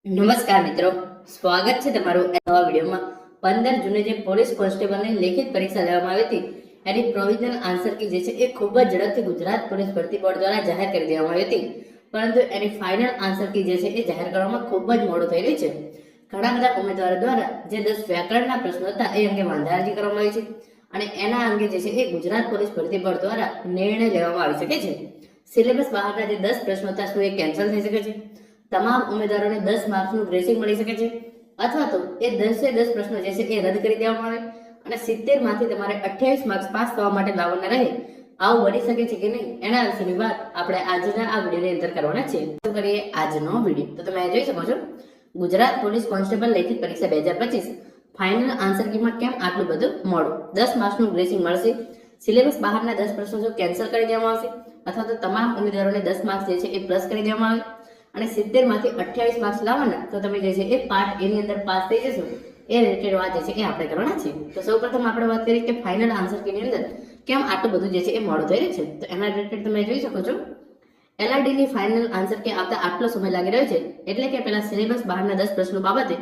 નમસ્કાર મિત્રો, સ્વાગત છે તમારું નવા વિડીયોમાં. 15 જૂને જે પોલીસ કોન્સ્ટેબલની લેખિત પરીક્ષા લેવામાં આવી હતી એની પ્રોવિઝનલ આન્સર કી જે છે એ ખૂબ જ ઝડપથી ગુજરાત પોલીસ ભરતી બોર્ડ દ્વારા જાહેર કરી દેવામાં આવી હતી, પરંતુ એની ફાઇનલ આન્સર કી જે છે એ જાહેર કરવામાં ખૂબ જ મોડું થઈ રહ્યું છે. ઘણા બધા ઉમેદવારો દ્વારા જે 10 વ્યાકરણના પ્રશ્નો હતા એ અંગે વાંધા અરજી કરવામાં આવી છે અને એના અંગે જે છે એ ગુજરાત પોલીસ ભરતી બોર્ડ દ્વારા નિર્ણય લેવામાં આવી શકે છે. સિલેબસ બહારના જે 10 પ્રશ્નો હતા શું એ કેન્સલ થઈ શકે છે? તમામ ઉમેદવારોને 10 માર્ક્સનું ગ્રેસિંગ મળી શકે છે, અથવા તો એ 10 પ્રશ્નો જે છે એ રદ કરી દેવામાં આવે અને 70 માંથી તમારે 28 માર્ક્સ પાસ થવા માટે લાવવાના રહે. આવું બની શકે છે કે નહીં એના વિશેની વાત આપણે આજના આ વિડીયોની અંદર કરવાના છે. તો કરીએ આજનો વિડીયો. તો તમે જોઈ શકો છો, ગુજરાત પોલીસ કોન્સ્ટેબલ લેખિત પરીક્ષા 2025 ફાઇનલ આન્સર કીમાં કેમ આટલું બધું મોડું? 10 માર્ક્સનું ગ્રેસિંગ મળશે, સિલેબસ બહારના 10 પ્રશ્નો જો કેન્સલ કરી દેવામાં આવશે, અથવા તો તમામ ઉમેદવારોને 10 માર્ક્સ જે છે એ પ્લસ કરી દેવામાં આવે અને 70 માંથી 28 માર્ક્સ લાવવાના તો તમે જે છે એ પાર્ટ એ ની અંદર પાસ થઈ જશો. એ રિલેટેડ વાત જે છે એ આપણે કરવાના છે. તો સૌપ્રથમ આપણે વાત કરીએ કે ફાઇનલ આન્સર કી ની અંદર કેમ આટલું બધું જે છે એ મોડું થઈ રહ્યું છે. તો એના રિલેટેડ તમે જોઈ શકો છો, LRD ની ફાઇનલ આન્સર કી આવતા આટલો સમય લાગી રહ્યો છે, એટલે કે પેલા સિલેબસ બહારના 10 પ્રશ્નો બાબતે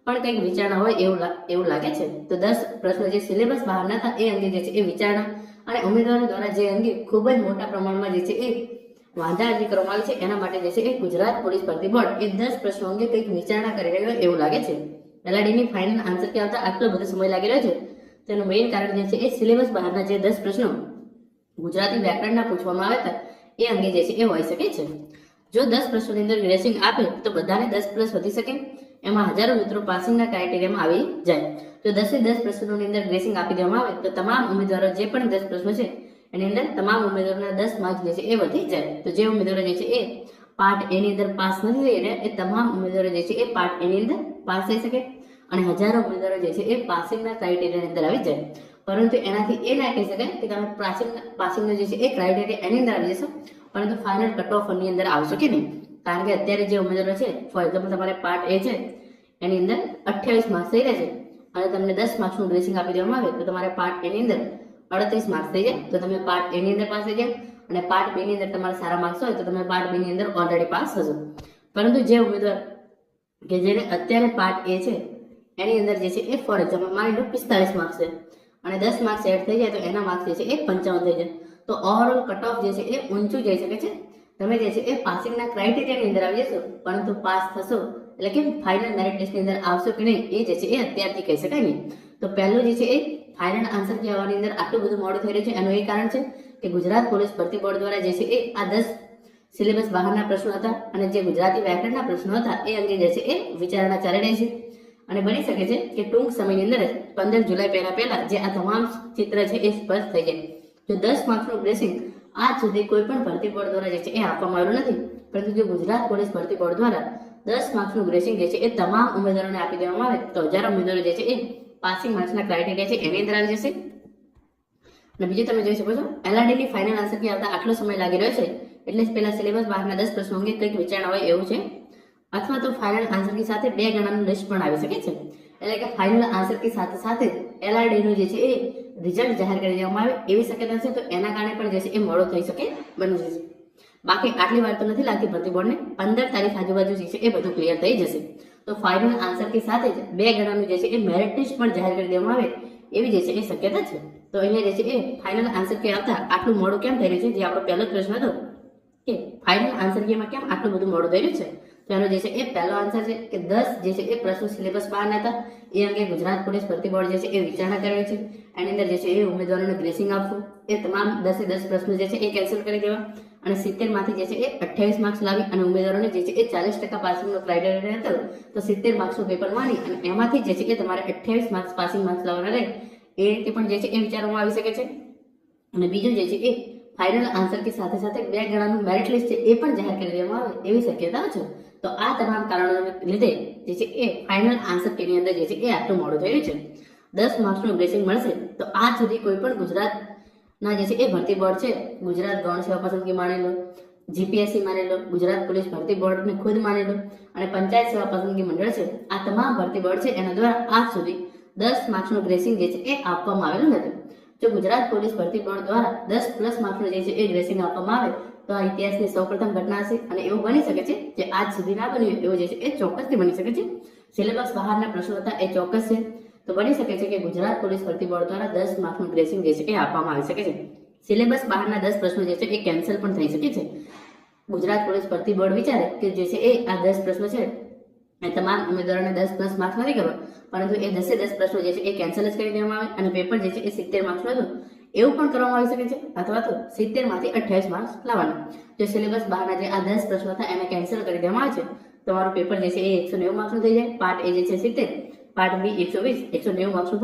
પણ કંઈક વિચારણા હોય એવું લાગે છે. તો 10 પ્રશ્નો જે સિલેબસ બહારના હતા એ અંગે જે છે એ વિચારણા અને ઉમેદવારો દ્વારા જે અંગે ખૂબ જ મોટા પ્રમાણમાં જે છે એ વાંધા અરજી કરવામાં આવી છે, એના માટે જે છે એ ગુજરાત પોલીસ ભરતી બોર્ડ એ 10 પ્રશ્નો અંગે કંઈક વિચારણા કરી રહ્યો એવું લાગે છે. LRD ની ફાઇનલ આન્સર કી આવતા આટલો બધો સમય લાગી રહ્યો છે, તેનું મેઇન કારણ જે છે એ સિલેબસ બહારના જે 10 પ્રશ્નો ગુજરાતી વ્યાકરણના પૂછવામાં આવ્યા હતા એ અંગે જે છે એ હોઈ શકે છે. જો 10 પ્રશ્નોની અંદર ગ્રેસિંગ આપે તો બધાને 10+ વધી શકે, એમાં હજારો મિત્રો પાસિંગના ક્રાઇટેરિયામાં આવી જાય. જો 10 પ્રશ્નોની અંદર ગ્રેસિંગ આપી દેવામાં આવે તો તમામ ઉમેદવારો જે પણ 10 પ્રશ્નો છે એની અંદર તમામ ઉમેદવારોના 10 માર્ક્સ જે છે એ વધી જાય. તો જે ઉમેદવારો જે છે એ પાર્ટ એ ની અંદર પાસ નથી થઈ રહ્યા એ તમામ ઉમેદવારો જે છે એ પાર્ટ એ ની અંદર પાસ થઈ શકે અને હજારો ઉમેદવારો જે છે એ પાસિંગના ક્રાઇટેરિયાની અંદર આવી જાય. પરંતુ એનાથી એ ના કહી શકાય કે તમે પાસિંગનો જે છે એ ક્રાઇટેરિયા એની અંદર આવી જશો, પરંતુ ફાઇનલ કટ ઓફ ની અંદર આવશો કે નહીં. કારણ કે અત્યારે જે ઉમેદવારો છે, ફોર એક્ઝામ્પલ તમારે પાર્ટ એ છે એની અંદર 28 માર્ક્સ થઈ રહ્યા છે અને તમને 10 માર્ક્સનું ગ્રેસિંગ આપી દેવામાં આવે તો તમારે પાર્ટ એ ની અંદર 38 માર્ક્સ થઈ જાય તો તમે પાર્ટ એ ની અંદર પાસ થઈ જાય, અને પાર્ટ બી ની અંદર તમારા સારા માર્ક્સ હોય તો તમે પાર્ટ બી ની અંદર ઓલરેડી પાસ થશો. પરંતુ જે ઉમેદવાર કે જેને અત્યારે પાર્ટ એ છે એની અંદર જે છે એ ફોર એક્ઝામ્પલ માની લો 45 માર્ક્સ છે અને 10 માર્ક્સ એડ થઈ જાય તો એના માર્ક્સ જે છે એ 55 થઈ જાય, તો ઓવરઓલ કટ ઓફ જે છે એ ઊંચું જઈ શકે છે. તમે જે છે એ પાસિંગના ક્રાઇટેરિયાની અંદર આવી જશો, પરંતુ પાસ થશો એટલે કે ફાઇનલ મેરિટ લિસ્ટની અંદર આવશો કે નહીં એ જે છે એ અત્યારથી કહી શકાય નહીં. તો પહેલું જે છે એ ફાઇનલ આન્સર કી આવવાની અંદર આટલું બધું મોડું થઈ રહ્યું છે એનું એ કારણ છે કે ગુજરાત પોલીસ ભરતી બોર્ડ દ્વારા જે છે એ આ 10 સિલેબસ બહારના પ્રશ્નો હતા અને જે ગુજરાતી વ્યાકરણના પ્રશ્નો હતા એ અંગે જે છે એ વિચારણા ચાલી રહી છે અને બની શકે છે કે ટૂંક સમયની અંદર 15 જુલાઈ પહેલા જે આ તમામ ચિત્ર છે એ સ્પષ્ટ થઈ જાય. જો 10 માર્ક્સનું ગ્રેસિંગ આજ સુધી કોઈ પણ ભરતી બોર્ડ દ્વારા જે છે એ આપવામાં આવ્યું નથી, પરંતુ જો ગુજરાત પોલીસ ભરતી બોર્ડ દ્વારા 10 માર્ક્સનું ગ્રેસિંગ જે છે એ તમામ ઉમેદવારોને આપી દેવામાં આવે તો હજારો ઉમેદવારો જે છે એ પાસિંગ માર્ક્સના ક્રાઇટેરિયા છે એની અંદર આવી જશે. અને બીજું તમે જોઈ શકો છો, LRD ની ફાઇનલ આન્સર કી આવતા આટલો સમય લાગી રહ્યો છે, એટલે પેલા સિલેબસ બહારના 10 પ્રશ્નો અંગે કંઈક વિચારણા હોય એવું છે, અથવા તો ફાઇનલ આન્સર કી સાથે 2 ગણાનું લિસ્ટ પણ આવી શકે છે. એટલે કે ફાઇનલ આન્સર કી સાથે સાથે LRD નું જે છે એ રિઝલ્ટ જાહેર કરી દેવામાં આવે એવી શક્યતા છે, તો એના કારણે પણ જે છે એ મોડો થઈ શકે બની જશે. બાકી આટલી વાર તો નથી લાગતી ભરતી બોર્ડને, 15 તારીખ આજુબાજુ જે છે એ બધું ક્લિયર થઈ જશે. તો ફાઇનલ આન્સર કી સાથે જ 2 ગણાનું જે છે એ મેરિટ લિસ્ટ પણ જાહેર કરી દેવામાં આવે એવી જે છે એ શક્યતા છે. તો અહીંયા જે છે એ ફાઇનલ આન્સર કી આવતા આટલું મોડું કેમ થઈ રહ્યું છે, જે આપણો પહેલો પ્રશ્ન હતો કે ફાઇનલ આન્સર કીમાં કેમ આટલું બધું મોડું થઈ રહ્યું છે, તો એનો જે છે એ પહેલો આન્સર છે કે 10 જે છે એ પ્રશ્નો સિલેબસ બહારના હતા એ અંગે ગુજરાત પોલીસ ભરતી બોર્ડ જે છે એ વિચારણા કરી રહી છે. એની અંદર જે છે એ ઉમેદવારોને ગ્રેસિંગ આપવું, એ તમામ 10 પ્રશ્નો જે છે એ કેન્સલ કરી દેવા અને 70 માંથી જે છે એ 28 માર્ક્સ લાવી અને ઉમેદવારોને જે છે એ 40% પાસિંગનો ક્રાઇટેરિયા હતો તો 70 માર્ક્સનું પેપર માની અને એમાંથી જે છે એ તમારે 28 માર્ક્સ પાસિંગ માર્ક્સ લાવવાના રહે એ રીતે પણ જે છે એ વિચારવામાં આવી શકે છે. અને બીજું જે છે એ ફાઇનલ આન્સર કી સાથે સાથે 2 ગણાનું મેરિટ લિસ્ટ છે એ પણ જાહેર કરી દેવામાં આવે એવી શક્યતાઓ છે. તો આ તમામ કારણોને લીધે જે છે એ ફાઇનલ આન્સર કીની અંદર જે છે એ આટલું મોડું થયું છે. 10 માર્ક્સનું ગ્રેસિંગ મળશે તો આજ સુધી કોઈ પણ ગુજરાતના જે છે એ ભરતી બોર્ડ છે, ગુજરાત ગૌણ સેવા પસંદગી માની લો, GPSC માની લો, ગુજરાત પોલીસ ભરતી બોર્ડને ખુદ માની લો અને પંચાયત સેવા પસંદગી મંડળ છે, આ તમામ ભરતી બોર્ડ છે એના દ્વારા આજ સુધી 10 માર્ક્સનું ગ્રેસિંગ જે છે એ આપવામાં આવેલું નથી. જો ગુજરાત પોલીસ ભરતી બોર્ડ દ્વારા 10+ માર્ક્સનું જે છે એ ગ્રેસિંગ આપવામાં આવે તો આ ઇતિહાસની સૌપ્રથમ ઘટના હશે અને એવું બની શકે છે જે આજ સુધી ના બન્યું એવું જે છે એ ચોક્કસથી બની શકે છે. સિલેબસ બહારના પ્રશ્નો હતા એ ચોક્કસ છે. તો બની શકે છે કે ગુજરાત પોલીસ ભરતી બોર્ડ દ્વારા 10 માર્કનું ગ્રેસિંગ જે છે એ આપવામાં આવી શકે છે. સિલેબસ બહારના 10 પ્રશ્નો જે છે એ કેન્સલ પણ થઈ શકે છે. ગુજરાત પોલીસ ભરતી બોર્ડ વિચારે કે જે છે એ આ 10 પ્રશ્નો છે એ તમામ ઉમેદવારોને 10+ માર્ક્સ નથી કરવા, પરંતુ એ 10 પ્રશ્નો જે છે એ કેન્સલ જ કરી દેવામાં આવે અને પેપર જે છે એ 70 માર્ક્સનું હતું એવું પણ કરવામાં આવી શકે છે, અથવા તો 70 માંથી 28 માર્ક્સ લાવવાના. જો સિલેબસ બહારના જે આ 10 પ્રશ્નો હતા એને કેન્સલ કરી દેવામાં આવે છે, તમારું પેપર જે છે એ 190 માર્ક્સનું થઈ જાય. પાર્ટ એ જે છે 70, પાર્ટ બી 120, 190 માર્ક્સનું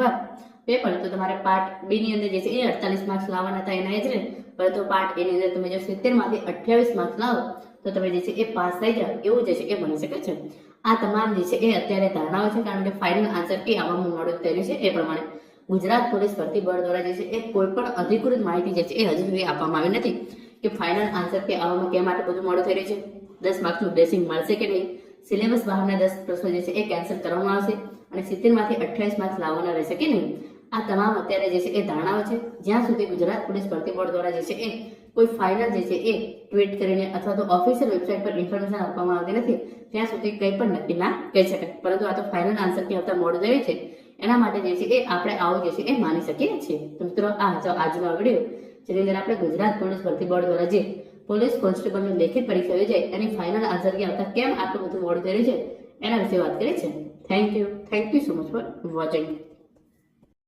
પેપર. તો તમારે પાર્ટ બી ની અંદર જે છે એ 48 માર્ક્સ લાવવાના હતા એના એ જ રહે, પરંતુ પાર્ટ એ ની અંદર તમે જો 70 માંથી 28 માર્ક્સ લાવો તો તમે જે છે એ પાસ થઈ જાવ એવું જે છે એ બની શકે છે. આ તમામ જે છે એ અત્યારે ધારણાઓ છે, કારણ કે ફાઇનલ આન્સર કે આવવામાં મોડું થયેલું છે. એ પ્રમાણે ગુજરાત પોલીસ ભરતી બોર્ડ દ્વારા જે છે એ કોઈ પણ અધિકૃત માહિતી જે છે એ હજુ સુધી આપવામાં આવી નથી કે ફાઇનલ આન્સર કે આવવામાં કેમ આટલું બધું મોડું થઈ રહ્યું છે, 10 માર્ક્સનું ગ્રેસિંગ મળશે કે નહીં, સિલેબસ બહારના 10 પ્રશ્નો જે છે એ કેન્સલ કરવામાં આવશે અને 70 માંથી 28 માર્ક્સ લાવવાના રહેશે કે નહીં. આ તમામ અત્યારે જે છે એ ધારણાઓ છે. જ્યાં સુધી ગુજરાત પોલીસ ભરતી બોર્ડ દ્વારા જે છે એ કોઈ ફાઇનલ જે છે એ ટ્વીટ કરીને અથવા તો ઓફિશિયલ વેબસાઇટ પર ઇન્ફોર્મેશન આપવામાં આવતી નથી ત્યાં સુધી કંઈ પણ નક્કી ના કહી શકાય. પરંતુ આ તો ફાઇનલ આન્સર કે આવતા મોડું થયું છે એના માટે જે છે એ આપણે આવું જે છે એ માની શકીએ છીએ. તો મિત્રો આ હતો આજનો આ વિડીયો, જેની અંદર આપણે ગુજરાત પોલીસ ભરતી બોર્ડ દ્વારા જે પોલીસ કોન્સ્ટેબલની લેખિત પરીક્ષા યોજાઈ એની ફાઇનલ આન્સર કે આવતા કેમ આટલું બધું મોડું થયું છે એના વિશે વાત કરી છે. Thank you so much for watching.